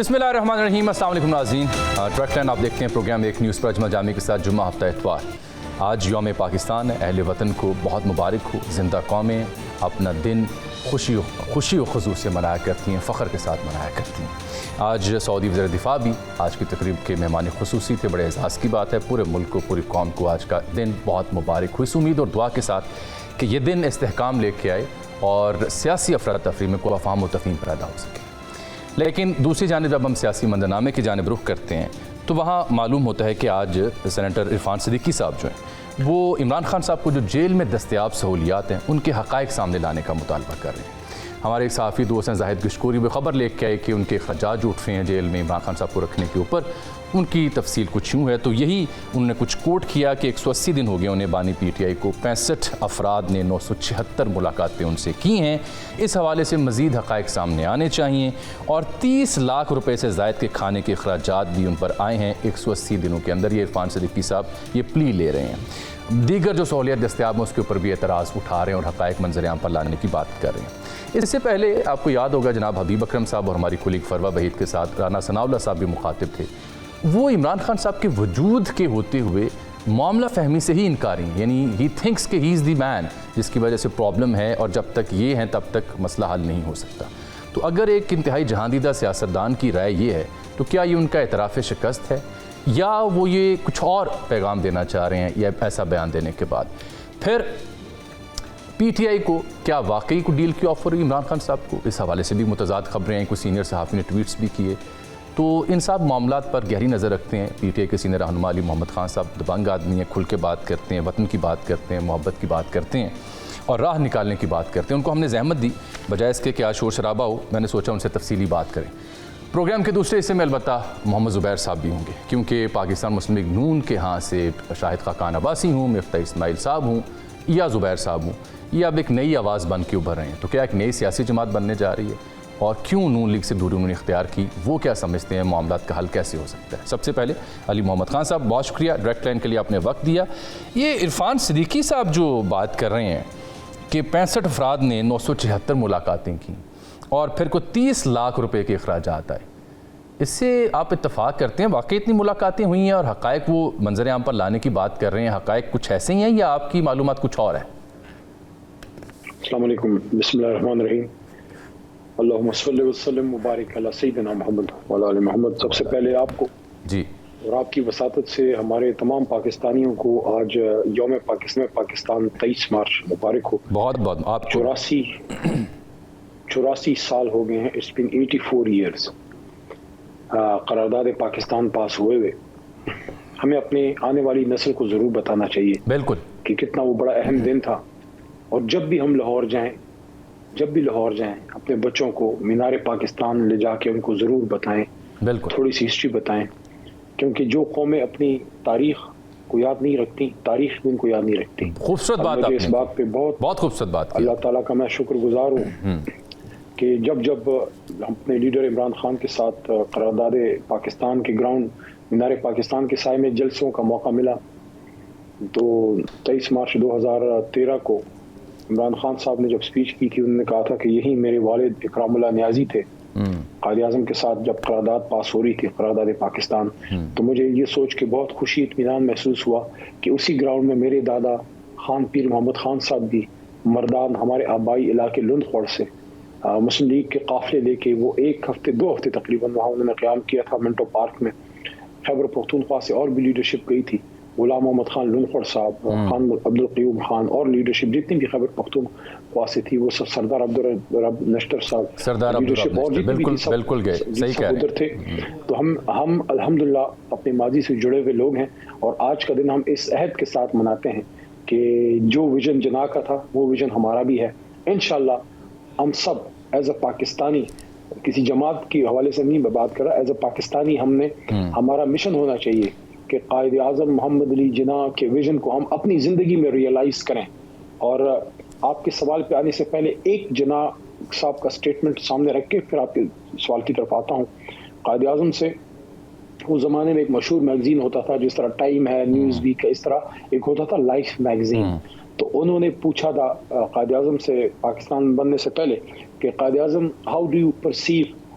بسم اللہ الرحمن الرحیم، السلام علیکم ناظرین۔ ٹریک لائن آپ دیکھتے ہیں، پروگرام ایک نیوز پر اجمل جامی کے ساتھ جمعہ ہفتہ اتوار۔ آج یوم پاکستان ہے، اہل وطن کو بہت مبارک ہو۔ زندہ قومیں اپنا دن خوشی و خضوع سے منایا کرتی ہیں، فخر کے ساتھ منایا کرتی ہیں۔ آج سعودی وزیر دفاع بھی آج کی تقریب کے مہمان خصوصی تھے۔ بڑے اعزاز کی بات ہے، پورے ملک کو، پوری قوم کو آج کا دن بہت مبارک ہو، اس امید اور دعا کے ساتھ کہ یہ دن استحکام لے کے آئے اور سیاسی افراتفری میں کوئی افہام و تفہیم پیدا ہو سکے۔ لیکن دوسری جانب جب ہم سیاسی منظرنامے کی جانب رخ کرتے ہیں تو وہاں معلوم ہوتا ہے کہ آج سینیٹر عرفان صدیقی صاحب جو ہیں وہ عمران خان صاحب کو جو جیل میں دستیاب سہولیات ہیں ان کے حقائق سامنے لانے کا مطالبہ کر رہے ہیں۔ ہمارے ایک صحافی دوست ہیں زاہد گشکوری، وہ خبر لے کے آئے کہ ان کے اخراجات جو اٹھے ہیں جیل میں عمران خان صاحب کو رکھنے کے اوپر، ان کی تفصیل کچھ یوں ہے۔ تو یہی انہوں نے کچھ کوٹ کیا کہ 180 دن ہو گئے انہیں بانی پی ٹی آئی کو، 65 افراد نے 976 ملاقاتیں ان سے کی ہیں۔ اس حوالے سے مزید حقائق سامنے آنے چاہیے اور 30 لاکھ روپے سے زائد کے کھانے کے اخراجات بھی ان پر آئے ہیں 180 دنوں کے اندر۔ یہ عرفان صدیقی صاحب یہ پلی لے رہے ہیں، دیگر جو سہولیات دستیاب ہیں اس کے اوپر بھی اعتراض اٹھا رہے ہیں اور حقائق منظر عام پر لانے کی بات کر رہے ہیں۔ اس سے پہلے آپ کو یاد ہوگا جناب حبیب اکرم صاحب اور ہماری کولیگ فروا وحید کے ساتھ رانا ثناء اللہ صاحب بھی مخاطب تھے۔ وہ عمران خان صاحب کے وجود کے ہوتے ہوئے معاملہ فہمی سے ہی انکاری ہیں، یعنی ہی تھنکس کہ ہی از دی مین، جس کی وجہ سے پرابلم ہے اور جب تک یہ ہیں تب تک مسئلہ حل نہیں ہو سکتا۔ تو اگر ایک انتہائی جہاندیدہ سیاستدان کی رائے یہ ہے تو کیا یہ ان کا اعتراف شکست ہے یا وہ یہ کچھ اور پیغام دینا چاہ رہے ہیں یا ایسا بیان دینے کے بعد پھر پی ٹی آئی کو کیا واقعی کو ڈیل کی آفر ہوئی عمران خان صاحب کو؟ اس حوالے سے بھی متضاد خبریں ہیں، کچھ سینئر صحافی نے ٹویٹس بھی کیے۔ تو ان صاحب معاملات پر گہری نظر رکھتے ہیں۔ پی ٹی آئی کے سینئر رہنما علی محمد خان صاحب دبنگ آدمی ہیں، کھل کے بات کرتے ہیں، وطن کی بات کرتے ہیں، محبت کی بات کرتے ہیں اور راہ نکالنے کی بات کرتے ہیں۔ ان کو ہم نے زحمت دی بجائے اس کے کہ آج شور شرابہ ہو، میں نے سوچا ان سے تفصیلی بات کریں۔ پروگرام کے دوسرے حصے میں البتہ محمد زبیر صاحب بھی ہوں گے، کیونکہ پاکستان مسلم لیگ نون کے ہاں سے شاہد خاقان عباسی ہوں، مفتاح اسماعیل صاحب ہوں یا زبیر صاحب ہوں، یہ اب ایک نئی آواز بن کے ابھر رہے ہیں۔ تو کیا ایک نئی سیاسی جماعت بننے جا رہی ہے اور کیوں نون لیگ سے دوری انہوں نے اختیار کی، وہ کیا سمجھتے ہیں، معاملات کا حل کیسے ہو سکتا ہے؟ سب سے پہلے علی محمد خان صاحب بہت شکریہ ڈائریکٹ لائن کے لیے، آپ نے وقت دیا۔ یہ عرفان صدیقی صاحب جو بات کر رہے ہیں کہ 65 افراد نے 976 ملاقاتیں کی اور پھر کو 30 لاکھ روپے کے اخراجات آئے، اس سے آپ اتفاق کرتے ہیں واقعی اتنی ملاقاتیں ہوئی ہیں اور حقائق وہ منظر عام پر لانے کی بات کر رہے ہیں، حقائق کچھ ایسے ہی ہیں یا آپ کی معلومات کچھ اور ہے؟ السلام علیکم، بسم اللہ الرحمن الرحیم، اللہم صلی وسلم مبارک علی سیدنا محمد وعلی آل محمد۔ سب سے پہلے آپ کو جی اور آپ کی وساطت سے ہمارے تمام پاکستانیوں کو آج یوم پاکستان 23 مارچ مبارک ہو۔ بہت بہت آپ 84 سال ہو گئے ہیں، اٹس بین 84 ایئرز قرارداد پاکستان پاس ہوئے ہمیں اپنے آنے والی نسل کو ضرور بتانا چاہیے بالکل کہ کتنا وہ بڑا اہم دن تھا، اور جب بھی لاہور جائیں اپنے بچوں کو مینار پاکستان لے جا کے ان کو ضرور بتائیں، بالکل تھوڑی سی ہسٹری بتائیں، کیونکہ جو قومیں اپنی تاریخ کو یاد نہیں رکھتی، تاریخ بھی ان کو یاد نہیں رکھتی۔ خوبصورت بات آپ نے، اس بات پہ بہت خوبصورت بات کی۔ اللہ تعالیٰ کا میں شکر گزار ہوں کہ جب اپنے لیڈر عمران خان کے ساتھ قرارداد پاکستان کے گراؤنڈ مینار پاکستان کے سائے میں جلسوں کا موقع ملا، تو 23 مارچ 2013 کو عمران خان صاحب نے جب سپیچ کی تھی، انہوں نے کہا تھا کہ یہی میرے والد اکرام اللہ نیازی تھے قائد اعظم کے ساتھ جب قرارداد پاس ہو رہی تھی، قرارداد پاکستان۔ تو مجھے یہ سوچ کے بہت خوشی اطمینان محسوس ہوا کہ اسی گراؤنڈ میں میرے دادا خان پیر محمد خان صاحب بھی مردان ہمارے آبائی علاقے لند خوڑ سے مسلم لیگ کے قافلے لے کے وہ 2 ہفتے تقریباً وہاں انہوں نے قیام کیا تھا منٹو پارک میں۔ خیبر پختونخوا سے اور بھی لیڈرشپ گئی تھی، غلام محمد خان لنخوڑ صاحب، خان عبدالقیوم خان اور لیڈرشپ جتنی بھی خیبر پختونخوا سے تھی وہ سب، سردار عبدالرب نشتر صاحب لیڈرشپ اور جتنی بھی بالکل گئے، صحیح کہہ رہے ہیں، ادھر تھے۔ تو ہم الحمدللہ اپنے ماضی سے جڑے ہوئے لوگ ہیں، اور آج کا دن ہم اس عہد کے ساتھ مناتے ہیں کہ جو ویژن جناح کا تھا وہ ویژن ہمارا بھی ہے۔ انشاءاللہ ہم سب ایز اے پاکستانی، کسی جماعت کی حوالے سے نہیں میں بات کر رہا، ایز اے پاکستانی ہمارا مشن ہونا چاہیے کہ قائد اعظم محمد علی جناح کے ویژن کو ہم اپنی زندگی میں ریئلائز کریں۔ اور آپ کے سوال پہ آنے سے پہلے ایک جناح صاحب کا سٹیٹمنٹ سامنے رکھ کے پھر آپ کے سوال کی طرف آتا ہوں۔ قائد اعظم سے اس زمانے میں ایک مشہور میگزین ہوتا تھا، جس طرح ٹائم ہے، نیوز ویک ہے، اس طرح ایک ہوتا تھا لائف میگزین۔ تو انہوں نے پوچھا تھا قائد اعظم سے پاکستان بننے سے پہلے کہ Quaid Azam how do you perceive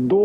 2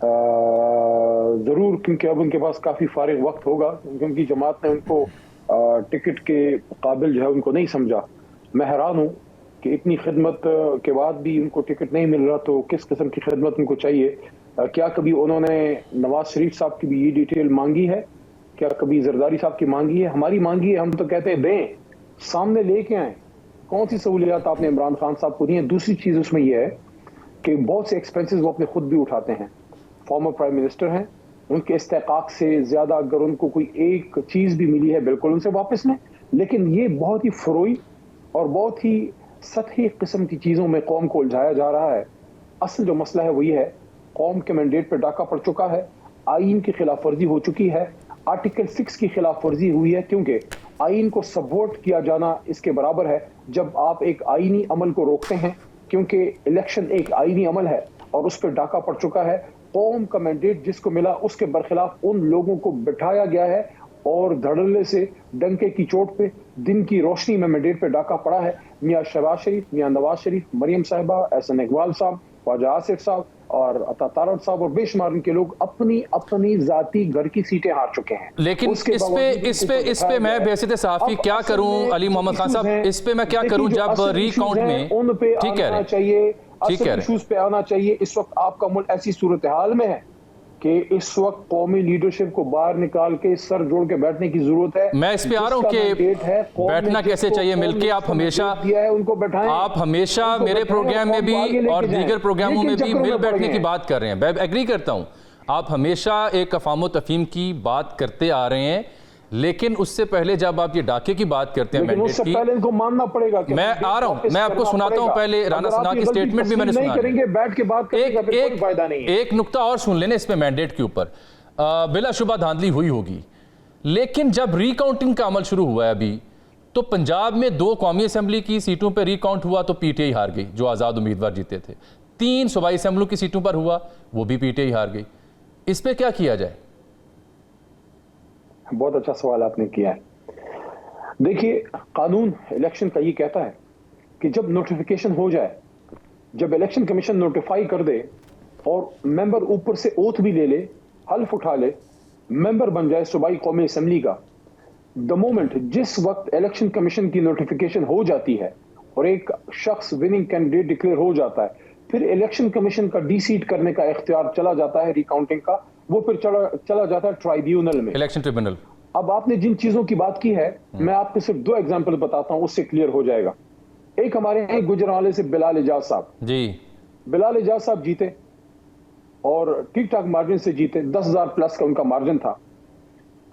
ضرور کیونکہ اب ان کے پاس کافی فارغ وقت ہوگا، کیونکہ ان کی جماعت نے ان کو ٹکٹ کے قابل جو ہے ان کو نہیں سمجھا. میں حیران ہوں کہ اتنی خدمت کے بعد بھی ان کو ٹکٹ نہیں مل رہا، تو کس قسم کی خدمت ان کو چاہیے؟ کیا کبھی انہوں نے نواز شریف صاحب کی بھی یہ ڈیٹیل مانگی ہے؟ کیا کبھی زرداری صاحب کی مانگی ہے؟ ہماری مانگی ہے. ہم تو کہتے ہیں دیں، سامنے لے کے آئیں. کون سی سہولیات آپ نے عمران خان صاحب کو دی ہیں؟ دوسری چیز اس میں یہ ہے کہ بہت سے ایکسپینسز وہ اپنے خود بھی اٹھاتے ہیں. فارمر پرائم منسٹر ہیں، ان کے استحقاق سے زیادہ اگر ان کو کوئی ایک چیز بھی ملی ہے بالکل ان سے واپس لیں. لیکن یہ بہت ہی فروئی اور بہت ہی سطحی قسم کی چیزوں میں قوم کو الجھایا جا رہا ہے. اصل جو مسئلہ ہے وہ یہ ہے، قوم کے مینڈیٹ پہ ڈاکہ پڑ چکا ہے، آئین کی خلاف ورزی ہو چکی ہے، آرٹیکل 6 کی خلاف ورزی ہوئی ہے، کیونکہ آئین کو سپورٹ کیا جانا اس کے برابر ہے جب آپ ایک آئینی عمل کو روکتے ہیں، کیونکہ الیکشن ایک آئینی عمل ہے اور اس پہ ڈاکہ پڑ چکا ہے. قوم کا مینڈیٹ جس کو ملا اس کے برخلاف ان لوگوں کو بٹھایا گیا ہے اور دھڑلے سے ڈنکے کی چوٹ پہ دن کی روشنی میں مینڈیٹ پہ ڈاکہ پڑا ہے. میاں شہباز شریف، میاں نواز شریف، مریم صاحبہ، احسن اقبال صاحب، خواجہ آصف صاحب اور عطا تارڑ صاحب اور بے شمار ان کے لوگ اپنی ذاتی گھر کی سیٹیں ہار چکے ہیں. لیکن اس پہ میں بحیثیت صحافی کیا کروں علی محمد خان صاحب؟ اس پہ میں کیا کروں جب ری کاؤنٹ میں ان پہ ٹھیک آنا چاہیے، اصل ایشوز پہ آنا چاہیے. اس وقت آپ کا ملک ایسی صورتحال میں ہے کہ اس وقت قومی لیڈرشپ کو باہر نکال کے سر جوڑ کے بیٹھنے کی ضرورت ہے. میں اس پہ آ رہا ہوں کہ بیٹھنا کیسے چاہیے مل کے. آپ ہمیشہ میرے پروگرام میں بھی اور دیگر پروگراموں میں بھی مل بیٹھنے کی بات کر رہے ہیں. میں ایگری کرتا ہوں، آپ ہمیشہ ایک افہام و تفہیم کی بات کرتے آ رہے ہیں، لیکن اس سے پہلے جب آپ یہ ڈاکے کی بات کرتے ہیں مینڈیٹ کی، پہلے ان کو ماننا پڑے گا. میں آ رہا ہوں، میں آپ کو سناتا ہوں. پہلے رانا ثنا کی سٹیٹمنٹ بھی میں نے سنا. بیٹھ کے بات کرنے کا کوئی فائدہ نہیں ہے. ایک نقطہ اور سن لینا اس پہ مینڈیٹ کے اوپر. بلا شبہ دھاندلی ہوئی ہوگی، لیکن جب ری کاؤنٹنگ کا عمل شروع ہوا ہے ابھی، تو پنجاب میں 2 قومی اسمبلی کی سیٹوں پہ ری کاؤنٹ ہوا تو پی ٹی آئی ہار گئی، جو آزاد امیدوار جیتے تھے. 3 صوبائی اسمبلیوں کی سیٹوں پر ہوا، وہ بھی پی ٹی آئی ہار گئی. اس پہ کیا کیا جائے؟ بہت اچھا سوال آپ نے کیا ہے. دیکھیے، قانون الیکشن کا یہ کہتا ہے کہ جب نوٹیفیکیشن ہو جائے، جب الیکشن کمیشن نوٹیفائی کر دے اور ممبر اوپر سے اوتھ بھی لے لے، حلف اٹھا لے، ممبر بن جائے صوبائی قومی اسمبلی کا، دا مومنٹ جس وقت الیکشن کمیشن کی نوٹیفیکیشن ہو جاتی ہے اور ایک شخص وننگ کینڈیڈیٹ ڈکلیئر ہو جاتا ہے، پھر الیکشن کمیشن کا ڈی سیٹ کرنے کا اختیار چلا جاتا ہے ری کاؤنٹنگ کا. وہ پھر چلا جاتا ہے ٹرائیبیونل میں، الیکشن ٹریبیونل. اب آپ نے جن چیزوں کی بات کی ہے، میں آپ کو صرف 2 ایگزامپل بتاتا ہوں، اس سے کلیئر ہو جائے گا. ایک ہمارے ہیں گجرانوالے سے بلال اعجاز صاحب. جی، بلال اعجاز صاحب جیتے اور ٹھیک ٹھاک مارجن سے جیتے، 10,000 پلس کا ان کا مارجن تھا.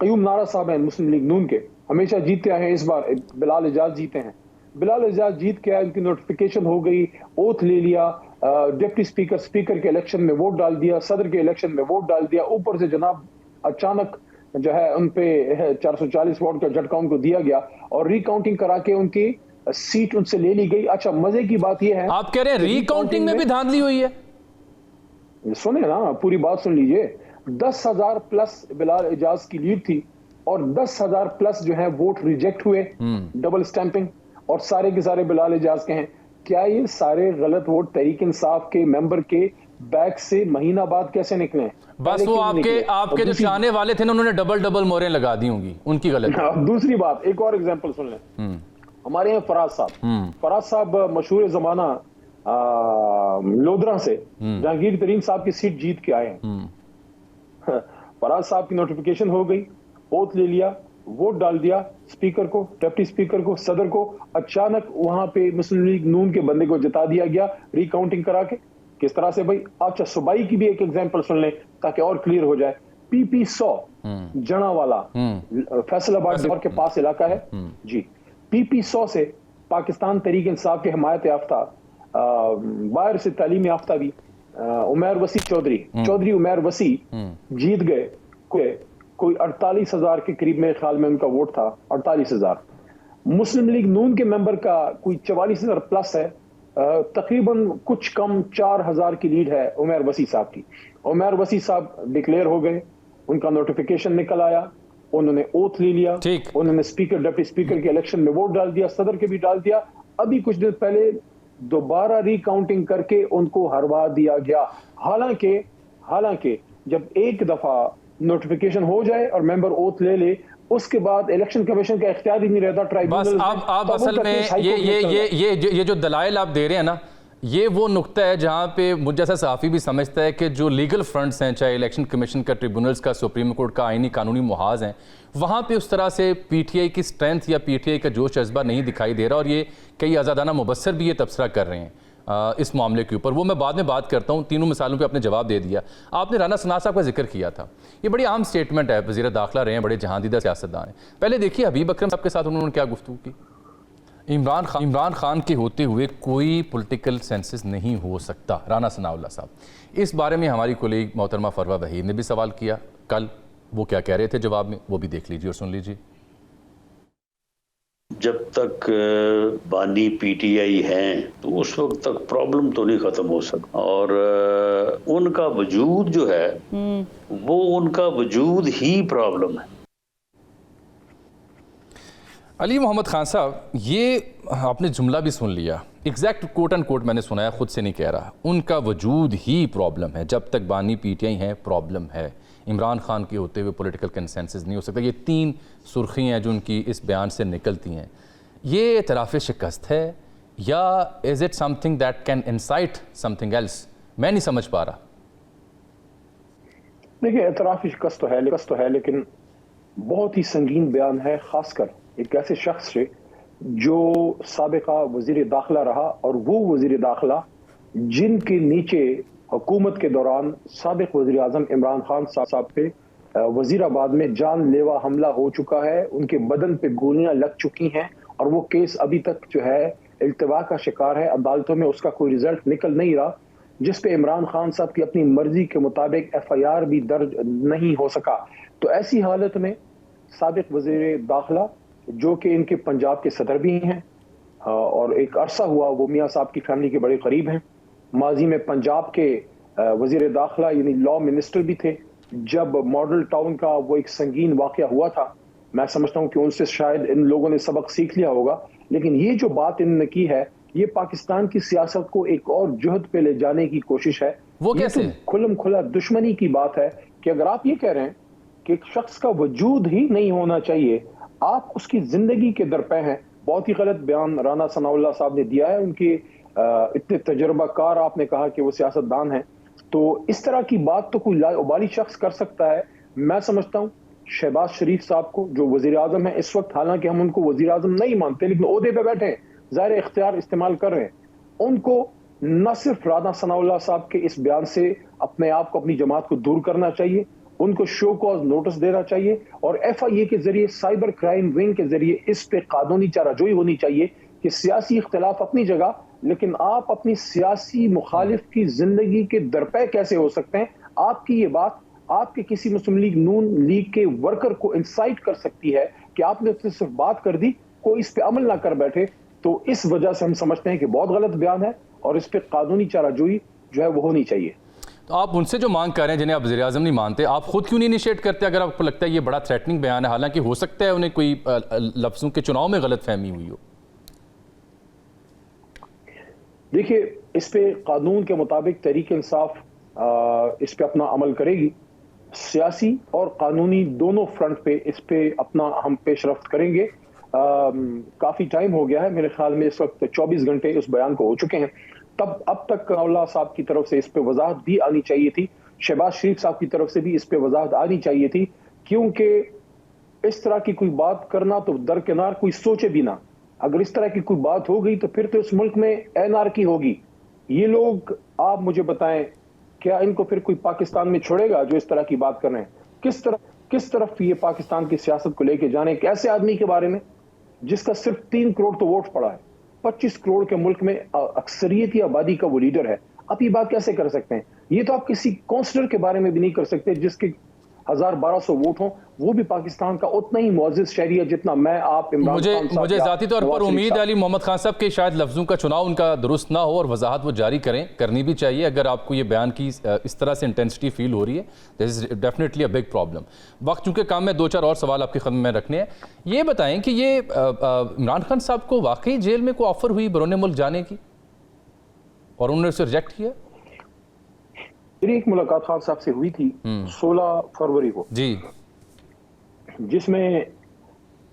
قیوم نارا صاحب ہیں مسلم لیگ نون کے، ہمیشہ جیتے آئے ہیں، اس بار بلال اعجاز جیتے ہیں. بلال اعجاز جیت کے آئے، ان کی نوٹیفیکیشن ہو گئی، اوتھ لے لیا، ڈپٹی اسپیکر کے الیکشن میں ووٹ ڈال دیا، صدر کے الیکشن میں ووٹ ڈال دیا. اوپر سے جناب اچانک جو ہے ان پہ 440 ووٹ کا جھٹکا ان کو دیا گیا اور ری کاؤنٹنگ کرا کے ان کی سیٹ ان سے لے لی گئی. اچھا، مزے کی بات یہ ہے، آپ کہہ رہے ہیں ری کاؤنٹنگ میں بھی دھاندلی ہوئی ہے؟ سنیں نا، پوری بات سن لیجئے. 10,000 پلس بلال اعجاز کی لیڈ تھی اور 10,000 پلس جو ہے ووٹ ریجیکٹ ہوئے، ڈبل سٹیمپنگ، اور سارے کے سارے بلال اعجاز کے ہیں. کیا یہ سارے غلط ووٹ تحریک انصاف کے ممبر کے بیک سے مہینہ بعد کیسے نکلے؟ بس وہ آپ کے جو چاہنے والے تھے نا، انہوں نے ڈبل موریں لگا دی ہوں گی، ان کی غلط. دوسری بات، ایک اور ایگزامپل سن لیں. ہمارے ہیں فراز صاحب مشہور زمانہ لودرا سے جہانگیر ترین صاحب کی سیٹ جیت کے آئے ہیں. فراز صاحب کی نوٹیفیکیشن ہو گئی، اوتھ لے لیا، ووٹ ڈال دیا اسپیکر کو، ڈپٹی اسپیکر کو، صدر کو. اچانک وہاں پہ مسلم لیگ نون کے بندے کو جتا دیا گیا ری کاؤنٹنگ کرا کے. کس طرح سے بھائی؟ اچھا، صوبائی کی بھی ایک ایگزامپل سن لیں تاکہ اور کلیئر ہو جائے. پی 100 جنا والا فیصل آباد کے پاس علاقہ ہے جی. پی 100 سے پاکستان تحریک انصاف کے حمایت یافتہ، باہر سے تعلیم یافتہ بھی عمیر وسیع چودھری عمیر وسیع جیت گئے. کوئی 48,000 کے قریب میرے خیال میں ان کا ووٹ تھا، 48,000. مسلم لیگ نون کے ممبر کا کوئی 44,000 پلس ہے، تقریباً کچھ کم 4,000 کی لیڈ ہے عمیر وسیع صاحب کی. عمیر وسیع صاحب ڈکلیئر ہو گئے، ان کا نوٹیفیکیشن نکل آیا، انہوں نے اوتھ لے لیا، انہوں نے اسپیکر ڈپٹی اسپیکر کے الیکشن میں ووٹ ڈال دیا، صدر کے بھی ڈال دیا. ابھی کچھ دن پہلے دوبارہ ری کاؤنٹنگ کر کے ان کو ہروا دیا گیا. حالانکہ حالانکہ جب ایک دفعہ نوٹیفیکیشن ہو جائے اور ممبر اوتھ لے لے اس کے بعد الیکشن کمیشن کا اختیار ہی نہیں رہتا ٹرائیبیونل. بس آپ اصل میں یہ جو دلائل آپ دے رہے ہیں نا یہ وہ نقطہ ہے جہاں پہ مجھ جیسا صحافی بھی سمجھتا ہے کہ جو لیگل فرنٹس ہیں چاہے الیکشن کمیشن کا ٹریبونلز کا سپریم کورٹ کا آئینی قانونی محاذ ہیں وہاں پہ اس طرح سے پی ٹی آئی کی سٹرینتھ یا پی ٹی آئی کا جوش جذبہ نہیں دکھائی دے رہا اور یہ کئی آزادانہ مبصر بھی یہ تبصرہ کر رہے ہیں اس معاملے کے اوپر. وہ میں بعد میں بات کرتا ہوں. تینوں مثالوں پہ آپ نے جواب دے دیا. آپ نے رانا ثناء صاحب کا ذکر کیا تھا. یہ بڑی عام سٹیٹمنٹ ہے. وزیر داخلہ رہے ہیں بڑے جہاندیدہ سیاستدان ہیں. پہلے دیکھیے حبیب اکرم صاحب کے ساتھ انہوں نے کیا گفتگو کی. عمران خان کے ہوتے ہوئے کوئی پولیٹیکل سینسس نہیں ہو سکتا. رانا ثناء اللہ صاحب اس بارے میں ہماری کولیگ محترمہ فروہ وحید نے بھی سوال کیا کل. وہ کیا کہہ رہے تھے جواب میں وہ بھی دیکھ لیجیے اور سن لیجیے. جب تک بانی پی ٹی آئی ہیں تو اس وقت تک پرابلم تو نہیں ختم ہو سکتا اور ان کا وجود جو ہے وہ ان کا وجود ہی پرابلم ہے. علی محمد خان صاحب یہ آپ نے جملہ بھی سن لیا. ایگزیکٹ کوٹ اینڈ کوٹ میں نے سنا ہے خود سے نہیں کہہ رہا. ان کا وجود ہی پرابلم ہے. جب تک بانی پی ٹی آئی ہیں پرابلم ہے. عمران خان کے ہوتے ہوئے پولیٹیکل کنسنسس نہیں ہو سکتا. یہ تین سرخیاں ہیں جو ان کی اس بیان سے نکلتی ہیں. یہ اعتراف شکست ہے یا is it something that can incite something else? میں نہیں سمجھ پا رہا. دیکھیں اعتراف شکست تو ہے لیکن بہت ہی سنگین بیان ہے خاص کر ایک ایسے شخص سے جو سابقہ وزیر داخلہ رہا اور وہ وزیر داخلہ جن کے نیچے حکومت کے دوران سابق وزیر اعظم عمران خان صاحب پہ وزیر آباد میں جان لیوا حملہ ہو چکا ہے. ان کے بدن پہ گولیاں لگ چکی ہیں اور وہ کیس ابھی تک جو ہے التوا کا شکار ہے. عدالتوں میں اس کا کوئی رزلٹ نکل نہیں رہا جس پہ عمران خان صاحب کی اپنی مرضی کے مطابق ایف آئی آر بھی درج نہیں ہو سکا. تو ایسی حالت میں سابق وزیر داخلہ جو کہ ان کے پنجاب کے صدر بھی ہیں اور ایک عرصہ ہوا وہ میاں صاحب کی فیملی کے بڑے قریب ہیں. ماضی میں پنجاب کے وزیر داخلہ یعنی لا منسٹر بھی تھے جب ماڈل ٹاؤن کا وہ ایک سنگین واقعہ ہوا تھا. میں سمجھتا ہوں کہ ان سے شاید ان لوگوں نے سبق سیکھ لیا ہوگا. لیکن یہ جو بات انہوں نے کی ہے یہ پاکستان کی سیاست کو ایک اور جہد پہ لے جانے کی کوشش ہے. وہ کیسے؟ کھلم کھلا دشمنی کی بات ہے کہ اگر آپ یہ کہہ رہے ہیں کہ ایک شخص کا وجود ہی نہیں ہونا چاہیے آپ اس کی زندگی کے درپے ہیں. بہت ہی غلط بیان رانا ثناء اللہ صاحب نے دیا ہے. ان کے اتنے تجربہ کار آپ نے کہا کہ وہ سیاستدان ہیں تو اس طرح کی بات تو کوئی لا ابالی شخص کر سکتا ہے. میں سمجھتا ہوں شہباز شریف صاحب کو جو وزیر اعظم ہیں اس وقت حالانکہ ہم ان کو وزیر اعظم نہیں مانتے لیکن عہدے پہ بیٹھے ہیں ظاہر اختیار استعمال کر رہے ہیں. ان کو نہ صرف رانا ثناء اللہ صاحب کے اس بیان سے اپنے آپ کو اپنی جماعت کو دور کرنا چاہیے ان کو شو کاز نوٹس دینا چاہیے اور ایف آئی اے کے ذریعے سائبر کرائم ونگ کے ذریعے اس پہ قانونی چارہ جوئی ہونی چاہیے کہ سیاسی اختلاف اپنی جگہ لیکن آپ اپنی سیاسی مخالف کی زندگی کے درپے کیسے ہو سکتے ہیں. آپ کی یہ بات آپ کے کسی مسلم لیگ نون لیگ کے ورکر کو انسائٹ کر سکتی ہے کہ آپ نے صرف بات کر دی کوئی اس پہ عمل نہ کر بیٹھے. تو اس وجہ سے ہم سمجھتے ہیں کہ بہت غلط بیان ہے اور اس پہ قانونی چارہ جوئی جو ہے وہ ہونی چاہیے. تو آپ ان سے جو مانگ کر رہے ہیں جنہیں آپ وزیر اعظم نہیں مانتے آپ خود کیوں نہیں انیشیٹ کرتے اگر آپ کو لگتا ہے یہ بڑا تھریٹننگ بیان ہے حالانکہ ہو سکتا ہے انہیں کوئی لفظوں کے چناؤ میں غلط فہمی ہوئی ہو. دیکھیے اس پہ قانون کے مطابق تحریک انصاف اس پہ اپنا عمل کرے گی. سیاسی اور قانونی دونوں فرنٹ پہ اس پہ اپنا ہم پیش رفت کریں گے. کافی ٹائم ہو گیا ہے میرے خیال میں اس وقت 24 گھنٹے اس بیان کو ہو چکے ہیں. اب تک اللہ صاحب کی طرف سے اس پہ وضاحت بھی آنی چاہیے تھی. شہباز شریف صاحب کی طرف سے بھی اس پہ وضاحت آنی چاہیے تھی کیونکہ اس طرح کی کوئی بات کرنا تو درکنار کوئی سوچے بھی نہ. اگر اس طرح کی کوئی بات ہو گئی تو پھر تو اس ملک میں انارکی ہوگی. یہ لوگ آپ مجھے بتائیں کیا ان کو پھر کوئی پاکستان میں چھوڑے گا جو اس طرح کی بات کر رہے ہیں؟ کس طرف یہ پاکستان کی سیاست کو لے کے جانے ایک ایسے آدمی کے بارے میں جس کا صرف 3 کروڑ تو ووٹ پڑا ہے. 25 کروڑ کے ملک میں اکثریتی آبادی کا وہ لیڈر ہے. آپ یہ بات کیسے کر سکتے ہیں؟ یہ تو آپ کسی کونسلر کے بارے میں بھی نہیں کر سکتے جس کے 1200 ووٹ ہوں وہ بھی پاکستان کا اتنا ہی معزز شہری ہے جتنا میں آپ عمران خان صاحب. مجھے ذاتی طور پر امید ہے علی محمد خان صاحب کہ شاید لفظوں کا چناؤ ان کا درست نہ ہو اور وضاحت وہ جاری کرنی بھی چاہیے. اگر آپ کو یہ بیان کی اس طرح سے انٹینسٹی فیل ہو رہی ہے this is definitely a big problem. وقت چونکہ کام میں 2-4 اور سوال آپ کے خدمت میں رکھنے ہیں. یہ بتائیں کہ یہ عمران خان صاحب کو واقعی جیل میں کوئی آفر ہوئی بیرون ملک جانے کی اور انہوں نے اسے ریجیکٹ کیا؟ میری ایک ملاقات خان صاحب سے ہوئی تھی 16 فروری کو جی، جس میں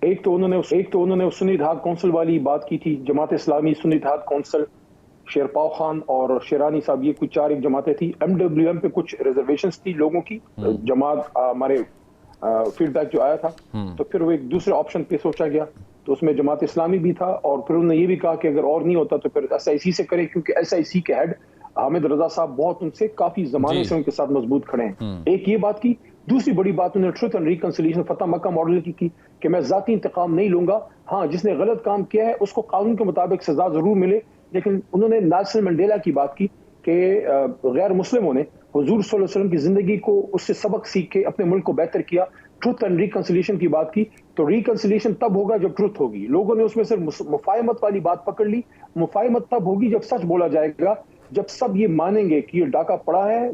ایک تو انہوں نے سنی اتحاد کونسل والی بات کی تھی. جماعت اسلامی، سنی اتحاد کونسل، شیرپاؤ خان اور شیرانی صاحب، یہ کچھ 4 ایک جماعتیں تھی. MWM پہ کچھ ریزرویشنز تھی لوگوں کی. جماعت ہمارے فیڈ بیک جو آیا تھا تو پھر وہ ایک دوسرے آپشن پہ سوچا گیا تو اس میں جماعت اسلامی بھی تھا. اور پھر انہوں نے یہ بھی کہا کہ اگر اور نہیں ہوتا تو پھر SIC سے کریں، کیونکہ SIC کے ہیڈ حامد رضا صاحب بہت ان سے کافی زمانے سے ان کے ساتھ مضبوط کھڑے ہیں. ایک یہ بات کی. دوسری بڑی بات انہوں نے ٹروتھ اینڈ ریکنسیلیشن فتح مکہ ماڈل کی کہ میں ذاتی انتقام نہیں لوں گا. ہاں، جس نے غلط کام کیا ہے اس کو قانون کے مطابق سزا ضرور ملے. لیکن انہوں نے نیلسن منڈیلا کی بات کی کہ غیر مسلموں نے حضور صلی اللہ علیہ وسلم کی زندگی کو اس سے سبق سیکھ کے اپنے ملک کو بہتر کیا. ٹروتھ اینڈ ریکنسیلیشن کی بات کی تو ریکنسیلیشن تب ہوگا جب ٹروتھ ہوگی. لوگوں نے اس میں صرف مفاہمت والی بات پکڑ لی. مفاہمت تب ہوگی جب سچ بولا جائے گا، جب سب یہ مانیں گے کہ یہ ڈاکہ پڑا ہے.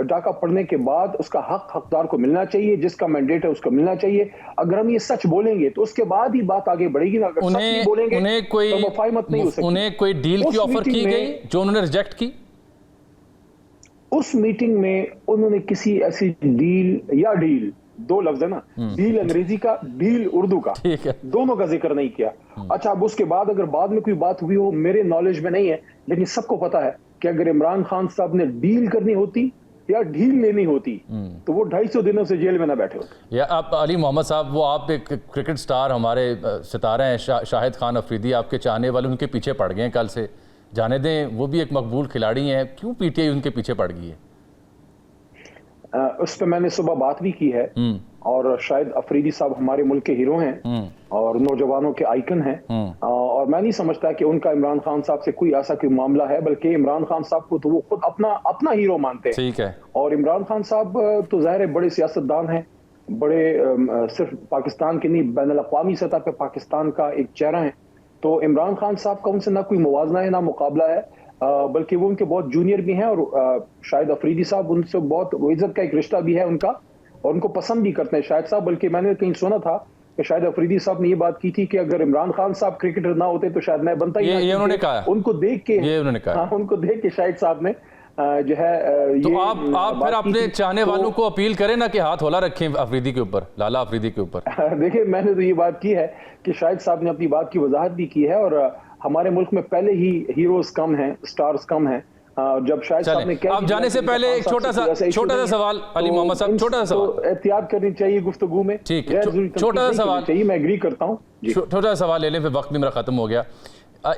ڈاکہ پڑنے کے بعد اس کا حق حقدار کو ملنا چاہیے، جس کا مینڈیٹ ہے اس کو ملنا چاہیے. اگر ہم یہ سچ بولیں گے تو اس کے بعد ہی بات آگے بڑھے گی. نا اگر سچ نہیں بولیں گے تو مفاہمت نہیں ہو سکتی. انہیں کوئی ڈیل کی آفر کی گئی جو انہوں نے ریجیکٹ کی؟ اس میٹنگ میں انہوں نے کسی ایسی ڈیل 2 لفظ ہے نا، ڈیل انگریزی کا، ڈیل اردو کا، دونوں کا ذکر نہیں کیا. اچھا، اب اس کے بعد اگر بعد میں کوئی بات ہوئی ہو میرے نالج میں نہیں ہے، لیکن سب کو پتا ہے کہ اگر عمران خان صاحب نے ڈیل کرنی ہوتی یا ڈھیل لینی ہوتی تو وہ 250 دنوں سے جیل میں نہ بیٹھے ہوتے. یا آپ علی محمد صاحب، وہ آپ ایک کرکٹ سٹار، ہمارے ستارے ہیں شاہد خان افریدی، آپ کے چاہنے والے ان کے پیچھے پڑ گئے ہیں کل سے. جانے دیں، وہ بھی ایک مقبول کھلاڑی ہیں، کیوں PTI ان کے پیچھے پڑ گئی ہے؟ اس پہ میں نے صبح بات بھی کی ہے. اور شاہد افریدی صاحب ہمارے ملک کے ہیرو ہیں اور نوجوانوں کے آئیکن ہیں. اور میں نہیں سمجھتا کہ ان کا عمران خان صاحب سے کوئی ایسا کوئی معاملہ ہے، بلکہ عمران خان صاحب کو تو وہ خود اپنا ہیرو مانتے ہیں. ٹھیک ہے. اور عمران خان صاحب تو ظاہر ہے بڑے سیاستدان ہیں، بڑے صرف پاکستان کے نہیں بین الاقوامی سطح پہ پاکستان کا ایک چہرہ ہیں. تو عمران خان صاحب کا ان سے نہ کوئی موازنہ ہے نہ مقابلہ ہے، بلکہ وہ ان کے بہت جونیئر بھی ہیں. اور شاہد افریدی صاحب ان سے بہت عزت کا ایک رشتہ بھی ہے ان کا، اور ان کو پسند بھی کرتے ہیں شاہد صاحب. بلکہ میں نے کہیں سنا تھا کہ شاہد افریدی صاحب نے یہ بات کی تھی کہ اگر عمران خان صاحب کرکٹر نہ ہوتے تو شاید میں بنتا ہی نہ. یہ انہوں نے کہا، ان کو دیکھ کے، ان کو دیکھ کے شاہد صاحب نے جو ہے. تو آپ پھر اپنے چاہنے والوں کو اپیل کریں نا کہ ہاتھ ہولا رکھیں افریدی کے اوپر، لالا افریدی کے اوپر. دیکھیں، میں نے تو یہ بات کی ہے کہ شاہد صاحب نے اپنی بات کی وضاحت بھی کی ہے. اور ہمارے ملک میں پہلے ہی ہیروز کم ہیں، سٹارز کم ہیں. جب شاہد صاحب نے آپ جانے سے پہلے ایک چھوٹا سا سوال علی محمد صاحب، چھوٹا سا سوال احتیاط کرنی چاہیے گفتگو میں. ٹھیک ہے، چھوٹا سا سوال چاہیے، میں ایگری کرتا ہوں. چھوٹا سا سوال لے لیں، پھر وقت بھی میرا ختم ہو گیا.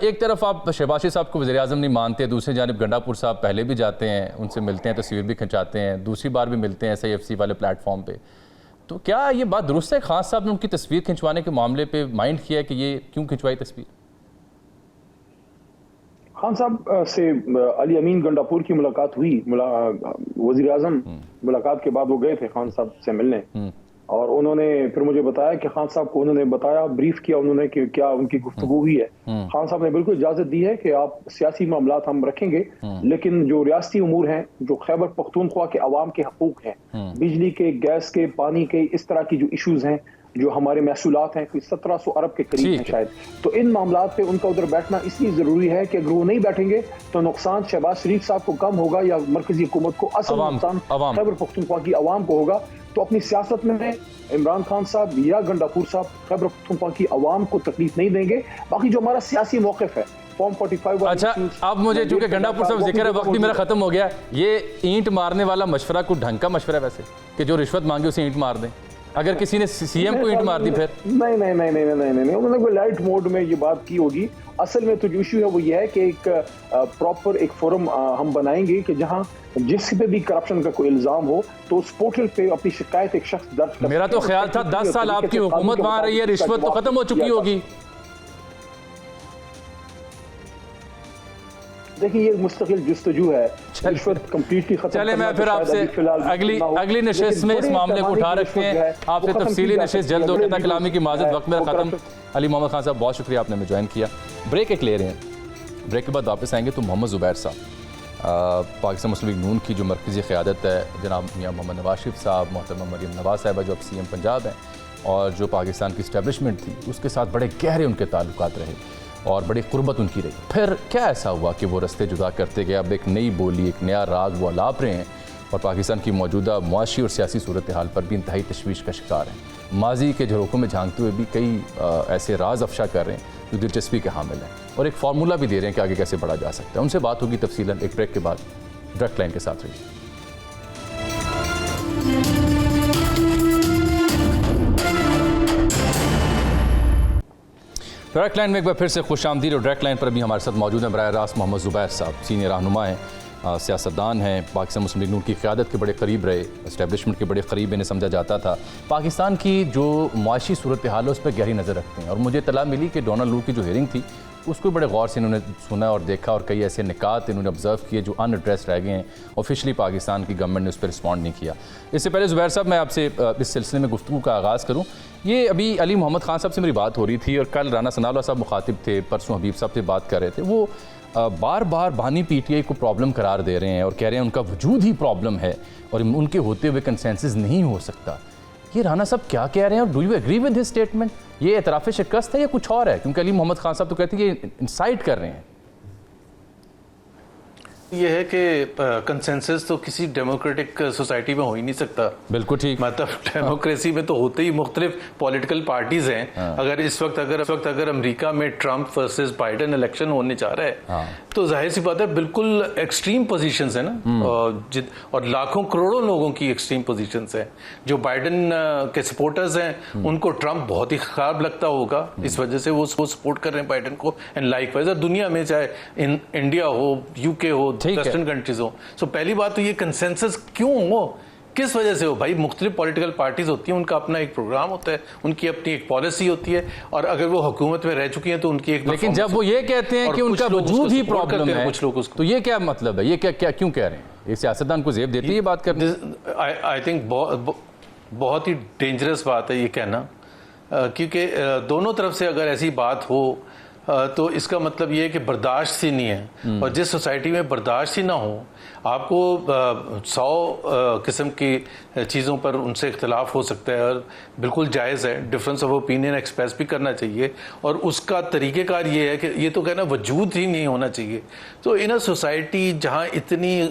ایک طرف آپ شہباز شریف صاحب کو وزیر اعظم نہیں مانتے، دوسری جانب گنڈا پور صاحب پہلے بھی جاتے ہیں، ان سے ملتے ہیں، تصویر بھی کھنچاتے ہیں، دوسری بار بھی ملتے ہیں SIFC والے پلیٹ فارم پہ. تو کیا یہ بات درست ہے خان صاحب نے ان کی تصویر کھنچوانے کے معاملے پہ مائنڈ کیا ہے کہ یہ کیوں کھنچوائی تصویر؟ خان صاحب سے علی امین گنڈاپور کی ملاقات ہوئی. وزیر اعظم ملاقات کے بعد وہ گئے تھے خان صاحب سے ملنے، اور انہوں نے پھر مجھے بتایا کہ خان صاحب کو انہوں نے بتایا، بریف کیا انہوں نے کہ کیا ان کی گفتگو ہوئی ہے. خان صاحب نے بالکل اجازت دی ہے کہ آپ سیاسی معاملات ہم رکھیں گے، لیکن جو ریاستی امور ہیں، جو خیبر پختونخوا کے عوام کے حقوق ہیں، بجلی کے، گیس کے، پانی کے، اس طرح کی جو ایشوز ہیں، جو ہمارے محصولات ہیں، کوئی 1700 ارب کے قریب ہیں شاید، تو ان معاملات پہ ان کا ادھر بیٹھنا اس لیے ضروری ہے کہ اگر وہ نہیں بیٹھیں گے تو نقصان شہباز شریف صاحب کو کم ہوگا یا مرکزی حکومت کو، اصل نقصان خیبر پختونخوا کی عوام کو ہوگا. تو اپنی سیاست میں عمران خان صاحب یا گنڈاپور صاحب خیبر پختونخوا کی عوام کو تکلیف نہیں دیں گے. باقی جو ہمارا سیاسی موقف ہے فارم 45. اچھا، اب مجھے چونکہ گنڈاپور صاحب ذکر ہے، وقت بھی میرا ختم ہو گیا. یہ اینٹ مارنے والا مشورہ کوئی ڈھنگ کا مشورہ ہے ویسے، کہ جو رشوت مانگے اسے اینٹ مار دیں؟ اگر کسی نے CM کو اینٹ مار دی پھر؟ نہیں، انہوں نے کوئی لائٹ موڈ میں یہ بات کی ہوگی. اصل میں تو جو ایشو ہے وہ یہ ہے کہ ایک پراپر ایک فورم ہم بنائیں گے کہ جہاں جس پہ بھی کرپشن کا کوئی الزام ہو تو اس پورٹل پہ اپنی شکایت ایک شخص درج کر. میرا تو خیال تھا 10 سال آپ کی حکومت وہاں رہی ہے، رشوت تو ختم ہو چکی ہوگی. دیکھیں، یہ مستقل جستجو ہے، رشوت کمپلیٹلی ختم. چلے، میں پھر آپ سے اگلی نشست میں اس معاملے کو اٹھا رکھتے ہیں. آپ سے تفصیلی نشست جلد ہو. کہتا کلامی کی معذرت، وقت میرا ختم. علی محمد خان صاحب بہت شکریہ، آپ نے ہمیں جوائن کیا. بریک ایک لے رہے ہیں، بریک کے بعد واپس آئیں گے. تو محمد زبیر صاحب، پاکستان مسلم لیگ نون کی جو مرکزی قیادت ہے، جناب میاں محمد نواز شریف صاحب، محترمہ مریم نواز صاحبہ جو اب CM پنجاب ہیں، اور جو پاکستان کی اسٹیبلشمنٹ تھی اس کے ساتھ بڑے گہرے ان کے تعلقات رہے. اور بڑی قربت ان کی رہی. پھر کیا ایسا ہوا کہ وہ رستے جدا کرتے گئے؟ اب ایک نئی بولی، ایک نیا راگ وہ الاپ رہے ہیں اور پاکستان کی موجودہ معاشی اور سیاسی صورتحال پر بھی انتہائی تشویش کا شکار ہیں. ماضی کے جھروکوں میں جھانکتے ہوئے بھی کئی ایسے راز افشا کر رہے ہیں جو دلچسپی کے حامل ہیں اور ایک فارمولہ بھی دے رہے ہیں کہ آگے کیسے بڑھا جا سکتا ہے. ان سے بات ہوگی تفصیلاً ایک بریک کے بعد. ڈائریکٹ لائن کے ساتھ رہیے. ڈائریکٹ لائن میں ایک بار پھر سے خوش آمدید. اور ڈائریکٹ لائن پر بھی ہمارے ساتھ موجود ہیں براہ راست محمد زبیر صاحب، سینئر رہنما ہیں، سیاستدان ہیں، پاکستان مسلم لیگ نون کی قیادت کے بڑے قریب رہے، اسٹیبلشمنٹ کے بڑے قریب انہیں سمجھا جاتا تھا. پاکستان کی جو معاشی صورتحال ہے اس پہ گہری نظر رکھتے ہیں اور مجھے اطلاع ملی کہ ڈونلڈ لو کی جو ہیئرنگ تھی اس کو بڑے غور سے انہوں نے سنا اور دیکھا اور کئی ایسے نکات انہوں نے آبزرو کیے جو ان ایڈریس رہ گئے ہیں. آفیشلی پاکستان کی گورنمنٹ نے اس پہ رسپونڈ نہیں کیا. اس سے پہلے زبیر صاحب میں آپ سے اس سلسلے میں گفتگو کا آغاز کروں. یہ ابھی علی محمد خان صاحب سے میری بات ہو رہی تھی اور کل رانا ثناء اللہ صاحب مخاطب تھے، پرسوں حبیب صاحب سے بات کر رہے تھے. وہ بار بار بانی پی ٹی آئی کو پرابلم قرار دے رہے ہیں اور کہہ رہے ہیں ان کا وجود ہی پرابلم ہے اور ان کے ہوتے ہوئے کنسنسس نہیں ہو سکتا. یہ رانا صاحب کیا کہہ رہے ہیں اور do you agree with his statement? یہ اعتراف شکست ہے یا کچھ اور ہے؟ کیونکہ علی محمد خان صاحب تو کہتے ہیں کہ انسائٹ کر رہے ہیں. یہ ہے کہ کنسنسس تو کسی ڈیموکریٹک سوسائٹی میں ہو ہی نہیں سکتا. بالکل ٹھیک. مطلب ڈیموکریسی میں تو ہوتے ہی مختلف پولیٹیکل پارٹیز ہیں. اگر اس وقت اگر امریکہ میں ٹرمپ ورسز بائیڈن الیکشن ہونے جا رہا ہے تو ظاہر سی بات ہے بالکل ایکسٹریم پوزیشنز ہیں نا، اور لاکھوں کروڑوں لوگوں کی ایکسٹریم پوزیشنز ہیں. جو بائیڈن کے سپورٹرز ہیں ان کو ٹرمپ بہت ہی خراب لگتا ہوگا، اس وجہ سے وہ سپورٹ کر رہے ہیں بائیڈن کو. اینڈ لائک وائز دنیا میں چاہے انڈیا ہو، یو کے ہو، ویسٹرن کنٹریز ہو. سو پہلی بات تو یہ کنسنسس کیوں ہو، کس وجہ سے ہو؟ بھائی مختلف پولیٹیکل پارٹیز ہوتی ہیں، ان کا اپنا ایک پروگرام ہوتا ہے، ان کی اپنی ایک پالیسی ہوتی ہے، اور اگر وہ حکومت میں رہ چکی ہیں تو ان کی ایک. لیکن جب وہ یہ کہتے ہیں کہ ان کا وجود ہی پرابلم ہے تو یہ کیا مطلب ہے؟ یہ کیا کیوں کہہ رہے ہیں؟ یہ سیاستدان کو زیب دیتی ہے یہ بات کرنے؟ آئی تھنک بہت ہی ڈینجرس بات ہے یہ کہنا، کیونکہ دونوں طرف سے اگر ایسی بات ہو تو اس کا مطلب یہ ہے کہ برداشت ہی نہیں ہے. اور جس سوسائٹی میں برداشت ہی نہ ہو، آپ کو 100 قسم کی چیزوں پر ان سے اختلاف ہو سکتا ہے اور بالکل جائز ہے، ڈفرینس آف اوپینین ایکسپریس بھی کرنا چاہیے، اور اس کا طریقہ کار یہ ہے کہ یہ تو کہنا وجود ہی نہیں ہونا چاہیے. تو ان اے سوسائٹی جہاں اتنی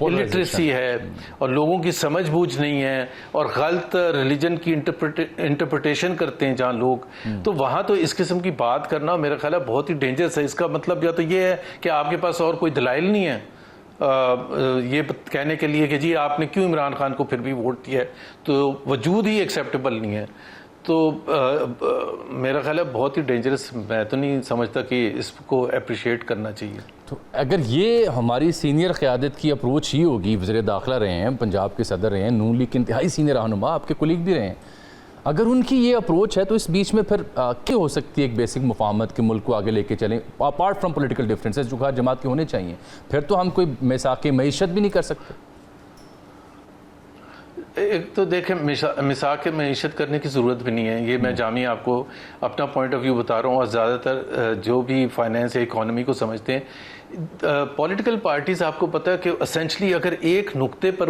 لٹریسی ہے اور لوگوں کی سمجھ بوجھ نہیں ہے اور غلط ریلیجن کی انٹرپریٹیشن کرتے ہیں جہاں لوگ، تو وہاں تو اس قسم کی بات کرنا میرا خیال ہے بہت ہی ڈینجرس ہے. اس کا مطلب یا تو یہ ہے کہ آپ کے پاس اور کوئی دلائل نہیں ہے یہ کہنے کے لیے کہ جی آپ نے کیوں عمران خان کو پھر بھی ووٹ دیا ہے، تو وجود ہی ایکسیپٹیبل نہیں ہے. تو میرا خیال ہے بہت ہی ڈینجرس. میں تو نہیں سمجھتا کہ اس کو اپریشیٹ کرنا چاہیے. تو اگر یہ ہماری سینئر قیادت کی اپروچ ہی ہوگی، وزیر داخلہ رہے ہیں، پنجاب کے صدر رہے ہیں، نون لیگ کے انتہائی سینئر رہنما، آپ کے کولیگ بھی رہے ہیں، اگر ان کی یہ اپروچ ہے تو اس بیچ میں پھر کیا ہو سکتی ہے ایک بیسک مفاہمت کہ ملک کو آگے لے کے چلیں اپارٹ فرام پولیٹیکل ڈفرینسز جو ہر جماعت کے ہونے چاہیے؟ پھر تو ہم کوئی میثاق معیشت بھی نہیں کر سکتے. ایک تو دیکھیں میثاق معیشت کرنے کی ضرورت بھی نہیں ہے. یہ میں جامعی آپ کو اپنا پوائنٹ آف ویو بتا رہا ہوں، اور زیادہ تر جو بھی فائنینس یا اکانومی کو سمجھتے ہیں پولیٹیکل پارٹیز، آپ کو پتہ ہے کہ اسینشلی اگر ایک نقطے پر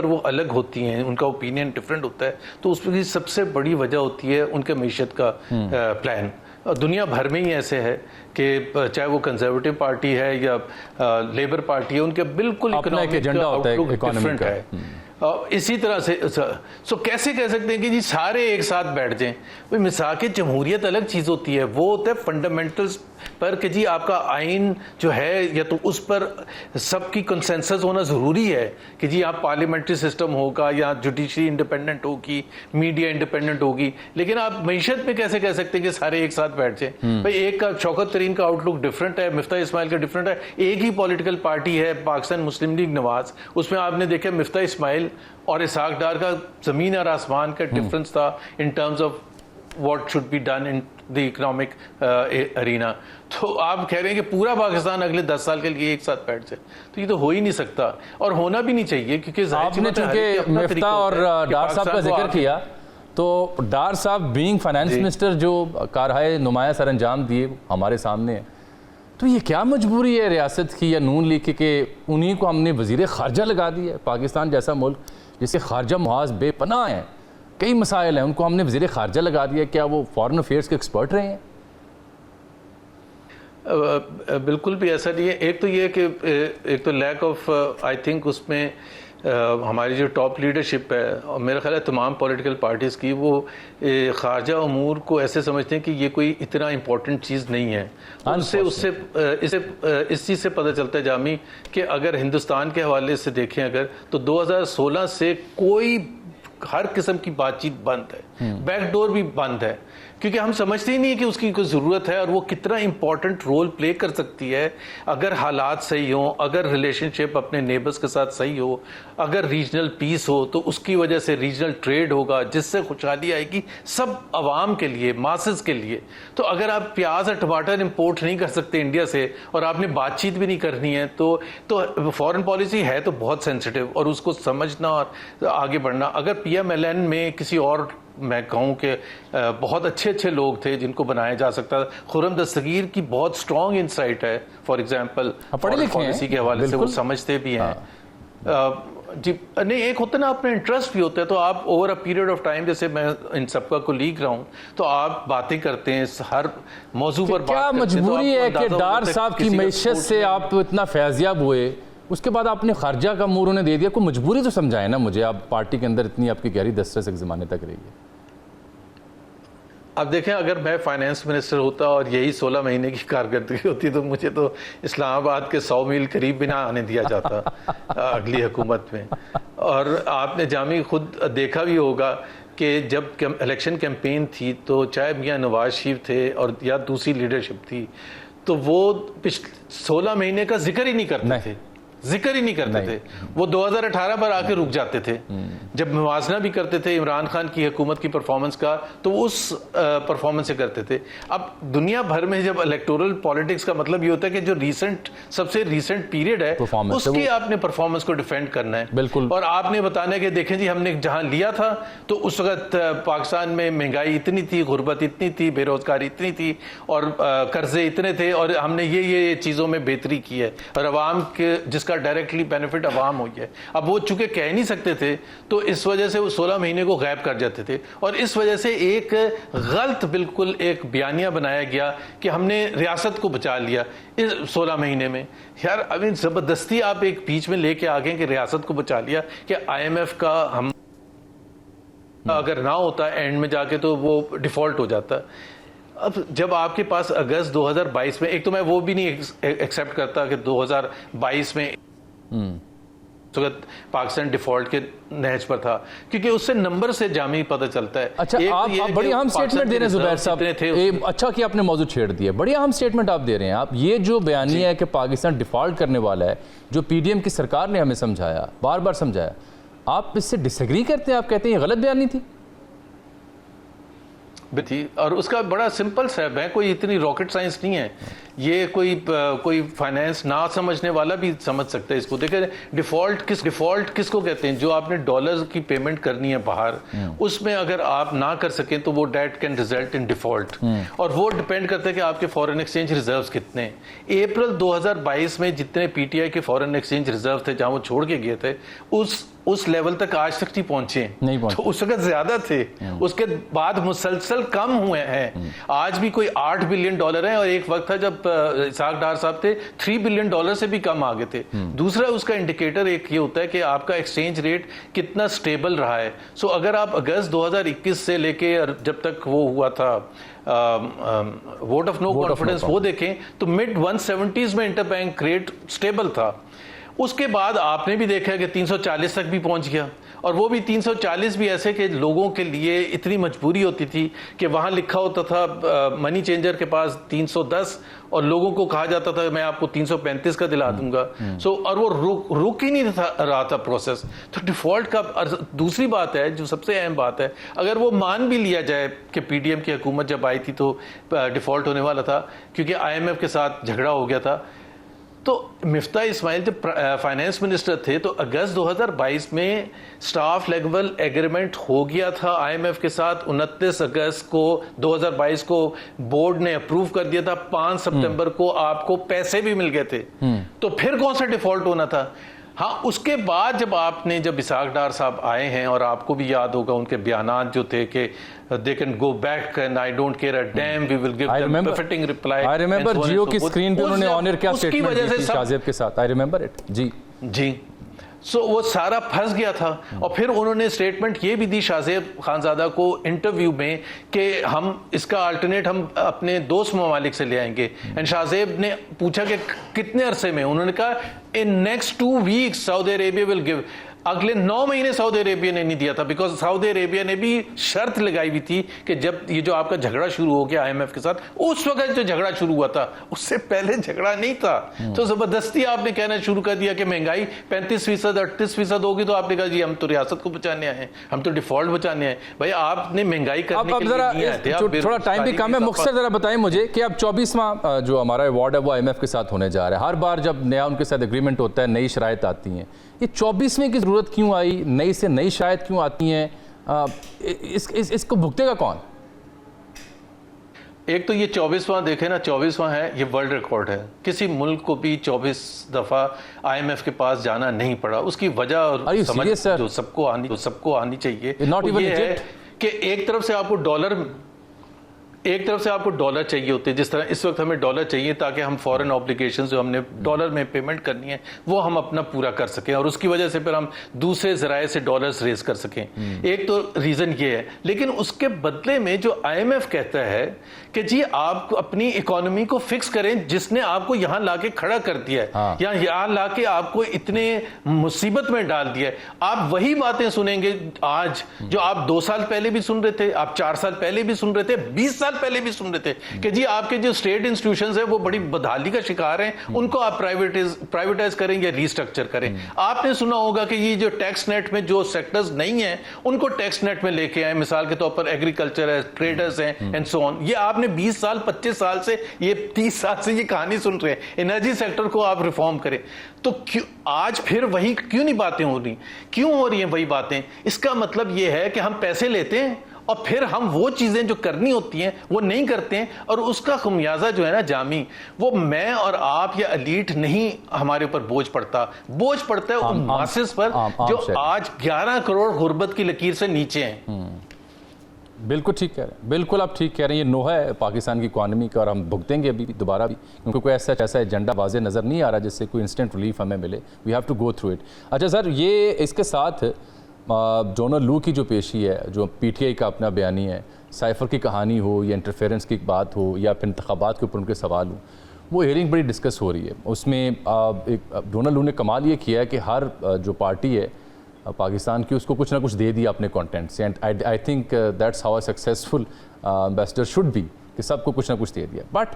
وہ الگ ہوتی ہیں، ان کا اوپینین ڈفرینٹ ہوتا ہے، تو اس کی سب سے بڑی وجہ ہوتی ہے ان کے معیشت کا پلان. دنیا بھر میں ہی ایسے ہے کہ چاہے وہ کنزرویٹو پارٹی ہے یا لیبر پارٹی ہے، ان کے بالکل اکنامک آؤٹ لک ڈفرینٹ ہے. اسی طرح سے سو کیسے کہہ سکتے ہیں کہ جی سارے ایک ساتھ بیٹھ جائیں؟ بھئی میثاق جمہوریت الگ چیز ہوتی ہے، وہ ہوتا ہے فنڈامنٹلز پر کہ جی آپ کا آئین جو ہے یا تو اس پر سب کی کنسنسس ہونا ضروری ہے کہ جی آپ پارلیمنٹری سسٹم ہوگا یا جوڈیشری انڈیپینڈنٹ ہوگی، میڈیا انڈیپینڈنٹ ہوگی. لیکن آپ معیشت میں کیسے کہہ سکتے ہیں کہ سارے ایک ساتھ بیٹھ جائیں؟ بھئی ایک کا شوکت ترین کا آؤٹ لک ڈفرینٹ ہے، مفتاح اسماعیل کا ڈفرینٹ ہے. ایک ہی پولیٹیکل پارٹی ہے پاکستان مسلم لیگ نواز، اس میں آپ نے دیکھا مفتاح اسماعیل اور اسحاق ڈار کا زمین اور آسمان کا ڈفرنس تھا in terms of what should be done in the economic arena. تو آپ کہہ رہے ہیں کہ پورا پاکستان اگلے 10 سال کے لیے ایک ساتھ بیٹھ جائے، تو یہ تو ہو ہی نہیں سکتا اور ہونا بھی نہیں چاہیے. کیونکہ آپ نے چونکہ مفتاح اور ڈار صاحب کا ذکر کیا، تو ڈار صاحب بینگ فائنانس منسٹر جو کارہائے نمایاں سر انجام دیے ہمارے سامنے ہیں، تو یہ کیا مجبوری ہے ریاست کی یا نون لیگ کی کہ انہی کو ہم نے وزیر خارجہ لگا دیا ہے؟ پاکستان جیسا ملک جس کے خارجہ محاذ بے پناہ ہیں، کئی مسائل ہیں، ان کو ہم نے وزیر خارجہ لگا دیا. کیا وہ فارن افیئرس کے ایکسپرٹ رہے ہیں؟ بالکل بھی ایسا نہیں ہے. ایک تو یہ کہ ایک تو لیک آف آئی تھنک اس میں ہماری جو ٹاپ لیڈرشپ ہے اور میرا خیال ہے تمام پولیٹیکل پارٹیز کی وہ خارجہ امور کو ایسے سمجھتے ہیں کہ یہ کوئی اتنا امپورٹنٹ چیز نہیں ہے. اس چیز سے پتہ چلتا ہے جامی کہ اگر ہندوستان کے حوالے سے دیکھیں اگر تو 2016 سے کوئی ہر قسم کی بات چیت بند ہے, بیک ڈور بھی بند ہے, کیونکہ ہم سمجھتے ہی نہیں ہے کہ اس کی کوئی ضرورت ہے اور وہ کتنا امپورٹنٹ رول پلے کر سکتی ہے اگر حالات صحیح ہوں, اگر ریلیشن شپ اپنے نیبرز کے ساتھ صحیح ہو, اگر ریجنل پیس ہو تو اس کی وجہ سے ریجنل ٹریڈ ہوگا جس سے خوشحالی آئے گی سب عوام کے لیے, ماسز کے لیے. تو اگر آپ پیاز اور ٹماٹر امپورٹ نہیں کر سکتے انڈیا سے اور آپ نے بات چیت بھی نہیں کرنی ہے تو فارن پالیسی ہے تو بہت سینسٹیو اور اس کو سمجھنا اور آگے بڑھنا. اگر پی ایم ایل این میں کسی اور میں کہوں کہ بہت اچھے لوگ تھے جن کو بنایا جا سکتا تھا. خرم دستگیر کی بہت سٹرانگ انسائٹ ہے فار ایگزامپل پالیسی کے حوالے سے, وہ سمجھتے بھی ہیں. جی نہیں, ایک ہوتا ہے نا اپنا انٹرسٹ بھی ہوتا ہے تو آپ over a period of time, جیسے میں ان سب کا کولیگ رہا ہوں تو آپ باتیں کرتے ہیں ہر موضوع پر. کیا مجبوری ہے کہ ڈار صاحب کی معیشت سے آپ اتنا فیضیاب ہوئے, اس کے بعد آپ نے خارجہ کا امور انہیں دے دیا, کوئی مجبوری تو سمجھائے نا مجھے, آپ پارٹی کے اندر اتنی آپ کی گہری دسترس ایک زمانے تک رہی ہے. اب دیکھیں اگر میں فائنانس منسٹر ہوتا اور یہی 16 مہینے کی کارکردگی ہوتی تو مجھے تو اسلام آباد کے 100 میل قریب بھی نہ آنے دیا جاتا اگلی حکومت میں. اور آپ نے جامی خود دیکھا بھی ہوگا کہ جب الیکشن کیمپین تھی تو چاہے میاں نواز شریف تھے اور یا دوسری لیڈرشپ تھی تو وہ 16 مہینے کا ذکر ہی نہیں کرتے تھے, ذکر ہی نہیں کرتے تھے. وہ 2018 پر آ کے رک جاتے تھے جب موازنہ بھی کرتے تھے عمران خان کی حکومت کی پرفارمنس کا تو وہ اس پرفارمنس سے کرتے تھے. اب دنیا بھر میں جب الیکٹورل پالیٹکس کا مطلب یہ ہوتا ہے کہ جو ریسنٹ سب سے ریسنٹ پیریڈ ہے اس کی آپ نے پرفارمنس کو ڈیفینڈ کرنا ہے بالکل, اور آپ نے بتانا ہے کہ دیکھیں جی ہم نے جہاں لیا تھا تو اس وقت پاکستان میں مہنگائی اتنی تھی, غربت اتنی تھی, بے روزگاری اتنی تھی اور قرضے اتنے تھے اور ہم نے یہ چیزوں میں بہتری کی ہے اور عوام کے جس کا ڈائریکٹلی بینیفٹ عوام ہوئی ہے. اب وہ چونکہ کہہ نہیں سکتے تھے تو اس وجہ سے وہ 16 مہینے کو غائب کر جاتے تھے اور اس وجہ سے ایک غلط بالکل ایک بیانیہ بنایا گیا کہ ہم نے ریاست کو بچا لیا اس 16 مہینے میں. یار ابھی زبردستی آپ ایک بیچ میں لے کے آ گئے کہ ریاست کو بچا لیا کہ آئی ایم ایف کا ہم اگر نہ ہوتا اینڈ میں جا کے تو وہ ڈیفالٹ ہو جاتا. اب جب آپ کے پاس اگست 2022 میں, ایک تو میں وہ بھی نہیں ایکسیپٹ کرتا کہ 2022 میں پاکستان ڈیفالٹ کے نہج پر تھا کیونکہ اس سے نمبر سے جامع پتہ چلتا ہے. اچھا آپ بڑی اہم سٹیٹمنٹ دے رہے ہیں زبیر صاحب, اچھا کہ آپ نے موضوع چھیڑ دیا, بڑی اہم سٹیٹمنٹ آپ دے رہے ہیں. آپ یہ جو بیانیہ ہے کہ پاکستان ڈیفالٹ کرنے والا ہے جو پی ڈی ایم کی سرکار نے ہمیں سمجھایا, بار بار سمجھایا, آپ اس سے ڈس ایگری کرتے ہیں؟ آپ کہتے ہیں یہ غلط بیانی تھی؟ تھی اور اس کا بڑا سمپل سا ہے, کوئی اتنی راکٹ سائنس نہیں ہے, یہ کوئی فائنینس نہ سمجھنے والا بھی سمجھ سکتا ہے اس کو. دیکھیں ڈیفالٹ کس کو کہتے ہیں؟ جو آپ نے ڈالرز کی پیمنٹ کرنی ہے باہر, اس میں اگر آپ نہ کر سکیں تو وہ that can result in default, اور وہ ڈیپینڈ کرتا ہے کہ آپ کے فارن ایکسچینج ریزروز کتنے ہیں. اپریل 2022 میں جتنے پی ٹی آئی کے فارن ایکسچینج ریزرو تھے جہاں وہ چھوڑ کے گئے تھے اس لیول تک آج تک نہیں پہنچے, تو اس وقت زیادہ تھے, اس کے بعد مسلسل کم ہوئے ہیں. آج بھی کوئی $8 بلین ہیں اور ایک وقت تھا جب اسحاق ڈار صاحب تھے $3 بلین سے بھی کم آگے تھے. دوسرا اس کا انڈیکیٹر ایک یہ ہوتا ہے کہ آپ کا ایکسچینج ریٹ کتنا سٹیبل رہا ہے. سو اگر آپ اگست 2021 سے لے کے جب تک وہ ہوا تھا ووٹ آف نو کانفیڈنس وہ دیکھیں تو مڈ 170s میں انٹر بینک ریٹ سٹیبل تھا. اس کے بعد آپ نے بھی دیکھا کہ 340 تک بھی پہنچ گیا, اور وہ بھی 340 بھی ایسے کہ لوگوں کے لیے اتنی مجبوری ہوتی تھی کہ وہاں لکھا ہوتا تھا منی چینجر کے پاس 310 اور لوگوں کو کہا جاتا تھا میں آپ کو 335 کا دلا دوں گا. اور وہ رک ہی نہیں رہا تھا پروسیس. تو ڈیفالٹ کا دوسری بات ہے جو سب سے اہم بات ہے, اگر وہ مان بھی لیا جائے کہ پی ڈی ایم کی حکومت جب آئی تھی تو ڈیفالٹ ہونے والا تھا کیونکہ آئی ایم ایف کے ساتھ جھگڑا ہو گیا تھا, تو مفتاح اسماعیل جب فائنانس منسٹر تھے تو اگست 2022 میں سٹاف لیول ایگریمنٹ ہو گیا تھا آئی ایم ایف کے ساتھ. 29 اگست کو 2022 کو بورڈ نے اپروو کر دیا تھا, 5 سپٹمبر کو آپ کو پیسے بھی مل گئے تھے. تو پھر کون سا ڈیفالٹ ہونا تھا؟ ہاں اس کے بعد جب اسحاق ڈار صاحب آئے ہیں اور آپ کو بھی یاد ہوگا ان کے بیانات جو تھے کہ they can go back and I don't care a damn, we will give them befitting reply. I remember Jio کی اسکرین پہ انہوں نے آنر کیا اسٹیٹمنٹ دی تھی شاہ زیب کے ساتھ. I remember it. جی سو وہ سارا پھنس گیا تھا. اور پھر انہوں نے اسٹیٹمنٹ یہ بھی دی شاہ زیب خانزادہ کو انٹرویو میں کہ ہم اس کا آلٹرنیٹ ہم اپنے دوست ممالک سے لے آئیں گے. اینڈ شاہ زیب نے پوچھا کہ کتنے عرصے میں, انہوں نے کہا in next 2 weeks Saudi Arabia will give. اگلے 9 مہینے سعودی عربیہ نے نہیں دیا تھا, بیکاز سعودی عربیہ نے بھی شرط لگائی ہوئی تھی کہ جب یہ جو آپ کا جھگڑا شروع ہو گیا IMF کے ساتھ, اس وقت جو جھگڑا شروع ہوا تھا اس سے پہلے جھگڑا نہیں تھا. تو زبردستی آپ نے کہنا شروع کر دیا کہ مہنگائی 35% 38% ہوگی, تو آپ نے کہا جی ہم تو ریاست کو بچانے آئے ہیں, ہم تو ڈیفالٹ بچانے آئے. بھائی آپ نے مہنگائی کرنے کے لیے نہیں آئے تھے. تھوڑا ٹائم بھی کم ہے, مختصر ذرا بتائیں مجھے کہ اب 24واں جو ہمارا ایوارڈ ہے وہ IMF کے ساتھ ہونے جا رہا ہے. ہر بار جب نیا ان کے ساتھ اگریمنٹ ہوتا ہے نئی شرائط آتی ہیں, یہ 24ویں کی ضرورت کیوں آئی, نئی سے نئی شرائط کیوں آتی ہیں, اس کو بھگتے گا کون؟ ایک تو یہ 24واں دیکھیں نا, 24واں ہے, یہ ورلڈ ریکارڈ ہے. کسی ملک کو بھی 24 دفعہ IMF کے پاس جانا نہیں پڑا. اس کی وجہ اور سمجھ جو سب کو آنی چاہیے وہ یہ ہے کہ ایک طرف سے آپ کو ڈالر چاہیے ہوتے ہیں, جس طرح اس وقت ہمیں ڈالر چاہیے تاکہ ہم فورن آبلیگیشنز جو ہم نے ڈالر میں پیمنٹ کرنی ہے وہ ہم اپنا پورا کر سکیں, اور اس کی وجہ سے پھر ہم دوسرے ذرائع سے ڈالرز ریز کر سکیں. ایک تو ریزن یہ ہے. لیکن اس کے بدلے میں جو IMF کہتا ہے کہ جی آپ اپنی اکانومی کو فکس کریں, جس نے آپ کو یہاں لا کے کھڑا کر دیا ہے, یا یہاں لا کے آپ کو اتنے مصیبت میں ڈال دیا ہے, آپ وہی باتیں سنیں گے آج جو آپ 2 سال پہلے بھی سن رہے تھے, آپ 4 سال پہلے بھی سن رہے تھے, 20 سال پہلے بھی سن رہے تھے کہ جی آپ کے جو اسٹیٹ انسٹیٹیوشنز ہیں وہ بڑی بدحالی کا شکار ہیں, ان کو آپ پرائیویٹائز کریں یا ریسٹرکچر کریں. آپ نے سنا ہوگا کہ یہ جو ٹیکس نیٹ میں جو سیکٹرز نہیں ہیں ان کو ٹیکس نیٹ میں لے کے آئیں, مثال کے طور پر ایگریکلچر ہے, ٹریڈرز ہیں اینڈ سو آن. یہ آپ نے 20 سال 25 سال سے, یہ 30 سال سے یہ کہانی سن رہے ہیں. انرجی سیکٹر کو آپ ریفارم کریں. تو آج پھر وہی کیوں نہیں باتیں ہو رہی, کیوں ہو رہی ہیں وہی باتیں؟ اس کا مطلب یہ ہے کہ ہم پیسے لیتے ہیں اور پھر ہم وہ چیزیں جو کرنی ہوتی ہیں وہ نہیں کرتے ہیں, اور اس کا خمیازہ جو ہے نا جامی, وہ میں اور آپ یا ایلیٹ نہیں ہمارے اوپر بوجھ پڑتا ہے ان ماسز پر جو آج 11 کروڑ غربت کی لکیر سے نیچے ہیں. بالکل ٹھیک کہہ رہے ہیں, بالکل آپ ٹھیک کہہ رہے ہیں. یہ نوحہ ہے پاکستان کی اکانومی کا, اور ہم بھگتیں گے ابھی دوبارہ بھی, کیونکہ کوئی ایسا ایجنڈا واضح نظر نہیں آ رہا جس سے کوئی انسٹنٹ ریلیف ہمیں ملے. We have to go through it. اچھا سر, یہ اس کے ساتھ ڈونلڈ لو کی جو پیشی ہے, جو PTI کا اپنا بیانی ہے, سائفر کی کہانی ہو یا انٹرفیرنس کی بات ہو یا پھر انتخابات کے اوپر ان کے سوال ہوں, وہ ہیئرنگ بڑی ڈسکس ہو رہی ہے. اس میں ڈونلڈ لو نے کمال یہ کیا ہے کہ ہر جو پارٹی ہے پاکستان کی اس کو کچھ نہ کچھ دے دیا اپنے کانٹینٹ سے, and I think that's how a successful ambassador should be, کہ سب کو کچھ نہ کچھ دے دیا. بٹ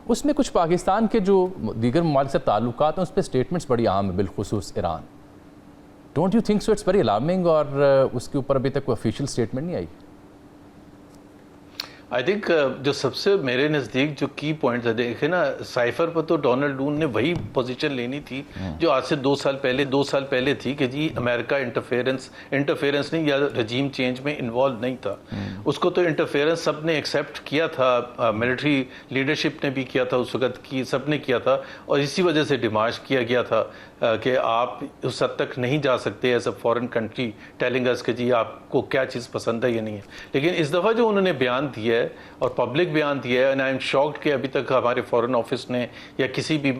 اس میں کچھ پاکستان کے جو دیگر ممالک سے تعلقات ہیں اس پہ اسٹیٹمنٹس بڑی اہم ہیں, بالخصوص Iran. Don't you think so it's very alarming, اور اس کے اوپر ابھی تک کوئی آفیشیل اسٹیٹمنٹ نہیں آئی؟ آئی تھنک جو سب سے میرے نزدیک جو کی پوائنٹ ہے, دیکھیں نا سائفر پر تو ڈونلڈ لو نے وہی پوزیشن لینی تھی جو آج سے 2 سال پہلے تھی کہ جی امریکہ انٹرفیرنس نہیں یا رجیم چینج میں انوالو نہیں تھا. اس کو تو انٹرفیرنس سب نے ایکسیپٹ کیا تھا, ملٹری لیڈرشپ نے بھی کیا تھا اس وقت کی, سب نے کیا تھا, اور اسی وجہ سے ڈیمارچ کیا گیا تھا کہ آپ اس حد تک نہیں جا سکتے as a foreign country telling us کہ جی آپ کو کیا چیز پسند ہے یا نہیں ہے. لیکن اس دفعہ جو انہوں نے بیان دیا ہے اور پبلک بیان دیا ہے, اینڈ آئی ایم شاکڈ کہ ابھی تک ہمارے فورن آفس نے یا کسی بھی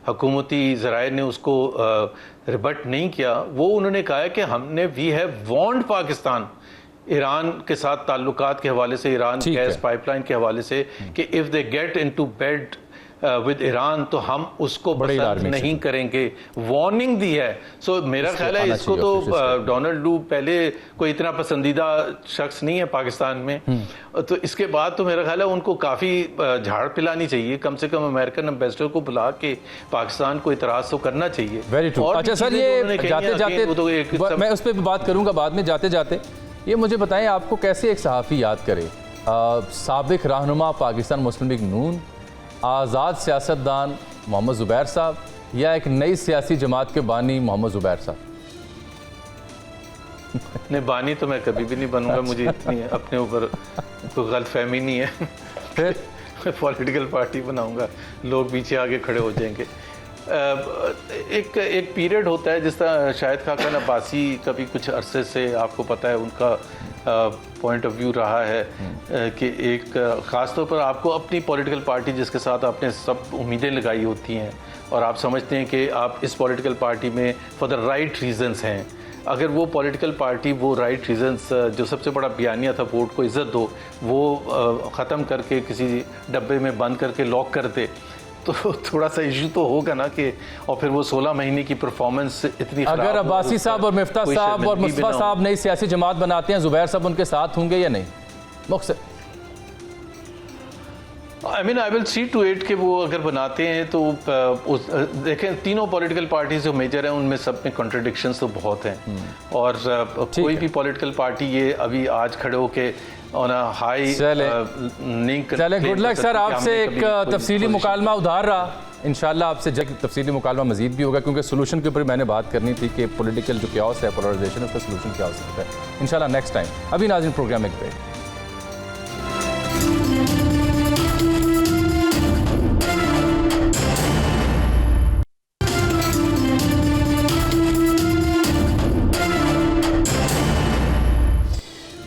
حکومتی ذرائع نے اس کو ریبٹ نہیں کیا. وہ انہوں نے کہا ہے کہ ہم نے we have warned Pakistan Iran کے ساتھ تعلقات کے حوالے سے, ایران گیس پائپ لائن کے حوالے سے, کہ if they get into bed with Iran تو ہم اس کو پسند نہیں کریں گے. وارننگ دی ہے. سو میرا خیال ہے اس کو تو ڈونلڈ لو پہلے کوئی اتنا پسندیدہ شخص نہیں ہے پاکستان میں, تو اس کے بعد تو میرا خیال ہے ان کو کافی جھاڑ پلانی چاہیے, کم سے کم امریکن امبیسڈر کو بلا کے پاکستان کو اعتراض تو کرنا چاہیے. Very true. اچھا سر, یہ جاتے جاتے میں اس پہ بھی بات کروں گا بعد میں, جاتے جاتے یہ مجھے بتائیں آپ کو کیسے ایک صحافی یاد کرے سابق رہنما پاکستان مسلم لیگ نون, آزاد سیاستدان محمد زبیر صاحب, یا ایک نئی سیاسی جماعت کے بانی محمد زبیر صاحب؟ نہیں, بانی تو میں کبھی بھی نہیں بنوں گا, مجھے اتنی اپنے اوپر کوئی غلط فہمی نہیں ہے. پھر میں پولیٹیکل پارٹی بناؤں گا, لوگ پیچھے آگے کھڑے ہو جائیں گے. ایک پیریڈ ہوتا ہے جس طرح شاہد خاقان عباسی کا بھی کچھ عرصے سے آپ کو پتہ ہے ان کا پوائنٹ آف ویو رہا ہے کہ ایک خاص طور پر آپ کو اپنی پولیٹیکل پارٹی جس کے ساتھ آپ نے سب امیدیں لگائی ہوتی ہیں اور آپ سمجھتے ہیں کہ آپ اس پولیٹیکل پارٹی میں فار دا رائٹ ریزنز ہیں، اگر وہ پولیٹیکل پارٹی وہ رائٹ ریزنز جو سب سے بڑا بیانیہ تھا ووٹ کو عزت دو وہ ختم کر کے کسی ڈبے میں بند کر کے لاک کر دے تو تھوڑا سا ایشو تو ہوگا نا کہ اور پھر وہ 16 مہینے کی پرفارمنس اتنی خراب اگر عباسی صاحب اور مفتاح صاحب اور مصطفیٰ صاحب نئی سیاسی جماعت بناتے ہیں زبیر صاحب ان کے ساتھ ہوں گے یا نہیں؟ مقصد I will see to it کہ وہ اگر بناتے ہیں تو دیکھیں تینوں پولیٹیکل پارٹیز جو میجر ہیں ان میں سب میں کنٹرڈکشنز تو بہت ہیں اور کوئی بھی پولیٹیکل پارٹی یہ ابھی آج کھڑے ہو کے ہائی چلیں گڈ لک سر، آپ سے ایک تفصیلی مکالمہ ادھار رہا، انشاءاللہ آپ سے جلد تفصیلی مکالمہ مزید بھی ہوگا کیونکہ سولوشن کے اوپر میں نے بات کرنی تھی کہ پولیٹیکل جو کیوس ہے پولرائزیشن اس کا سولوشن کیا ہو سکتا ہے انشاءاللہ نیکسٹ ٹائم۔ ابھی ناظرین پروگرام ایک بریک۔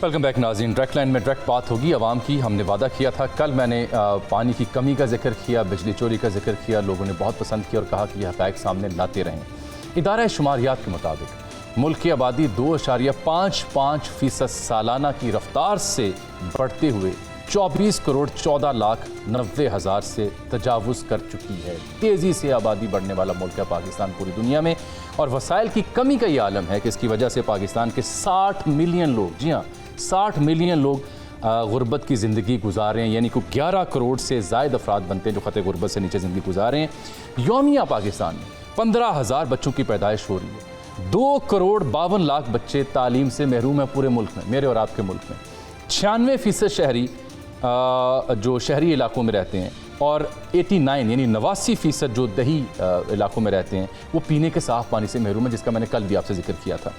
ویلکم بیک ناظرین، ڈائریکٹ لائن میں ڈائریکٹ بات ہوگی عوام کی۔ ہم نے وعدہ کیا تھا، کل میں نے پانی کی کمی کا ذکر کیا، بجلی چوری کا ذکر کیا، لوگوں نے بہت پسند کیا اور کہا کہ یہ حقائق سامنے لاتے رہیں۔ ادارہ شماریات کے مطابق ملک کی آبادی 2.55% سالانہ کی رفتار سے بڑھتے ہوئے 24 کروڑ 14 لاکھ 90 ہزار سے تجاوز کر چکی ہے۔ تیزی سے آبادی بڑھنے والا ملک ہے پاکستان پوری دنیا میں، اور وسائل کی کمی کا یہ عالم ہے کہ اس کی وجہ سے پاکستان کے 60 ملین لوگ، جی ہاں 60 ملین لوگ غربت کی زندگی گزار رہے ہیں، یعنی کوئی 11 کروڑ سے زائد افراد بنتے ہیں جو خطے غربت سے نیچے زندگی گزار رہے ہیں۔ یومیہ پاکستان میں 15,000 بچوں کی پیدائش ہو رہی ہے، 2 کروڑ 52 لاکھ بچے تعلیم سے محروم ہیں پورے ملک میں، میرے اور آپ کے ملک میں۔ 96% شہری جو شہری علاقوں میں رہتے ہیں اور 89 یعنی 89% جو دیہی علاقوں میں رہتے ہیں وہ پینے کے صاف پانی سے محروم ہیں، جس کا میں نے کل بھی آپ سے ذکر کیا تھا۔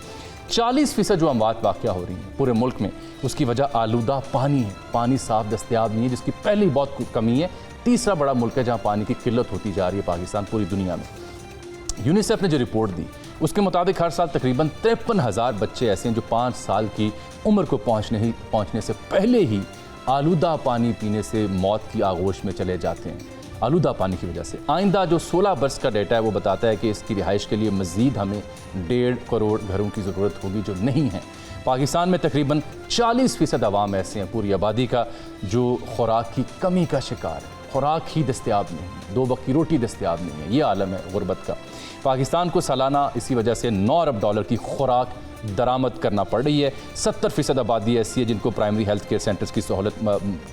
40% جو اموات واقع ہو رہی ہیں پورے ملک میں، اس کی وجہ آلودہ پانی ہے، پانی صاف دستیاب نہیں ہے، جس کی پہلی بہت کمی ہے۔ تیسرا بڑا ملک ہے جہاں پانی کی قلت ہوتی جا رہی ہے پاکستان پوری دنیا میں۔ یونیسیف نے جو رپورٹ دی اس کے مطابق ہر سال تقریباً 53,000 بچے ایسے ہیں جو 5 سال کی عمر کو پہنچنے سے پہلے ہی آلودہ پانی پینے سے موت کی آغوش میں چلے جاتے ہیں، آلودہ پانی کی وجہ سے۔ آئندہ جو 16 برس کا ڈیٹا ہے وہ بتاتا ہے کہ اس کی رہائش کے لیے مزید ہمیں 1.5 کروڑ گھروں کی ضرورت ہوگی جو نہیں ہیں۔ پاکستان میں تقریباً 40% عوام ایسے ہیں پوری آبادی کا جو خوراک کی کمی کا شکار ہے، خوراک ہی دستیاب نہیں ہے، 2 وقت کی روٹی دستیاب نہیں ہے، یہ عالم ہے غربت کا۔ پاکستان کو سالانہ اسی وجہ سے 9 ارب ڈالر کی خوراک درآمد کرنا پڑ رہی ہے۔ 70% آبادی ایسی ہے جن کو پرائمری ہیلتھ کیئر سینٹرز کی سہولت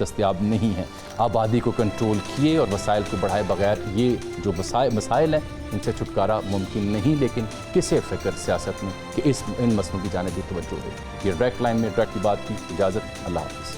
دستیاب نہیں ہے۔ آبادی کو کنٹرول کیے اور وسائل کو بڑھائے بغیر یہ جو مسائل ہیں ان سے چھٹکارا ممکن نہیں، لیکن کسے فکر سیاست میں کہ ان مسئلوں کی جانب بھی توجہ دے۔ یہ ڈائریکٹ لائن میں ڈائریکٹ کی بات کی، اجازت، اللہ حافظ۔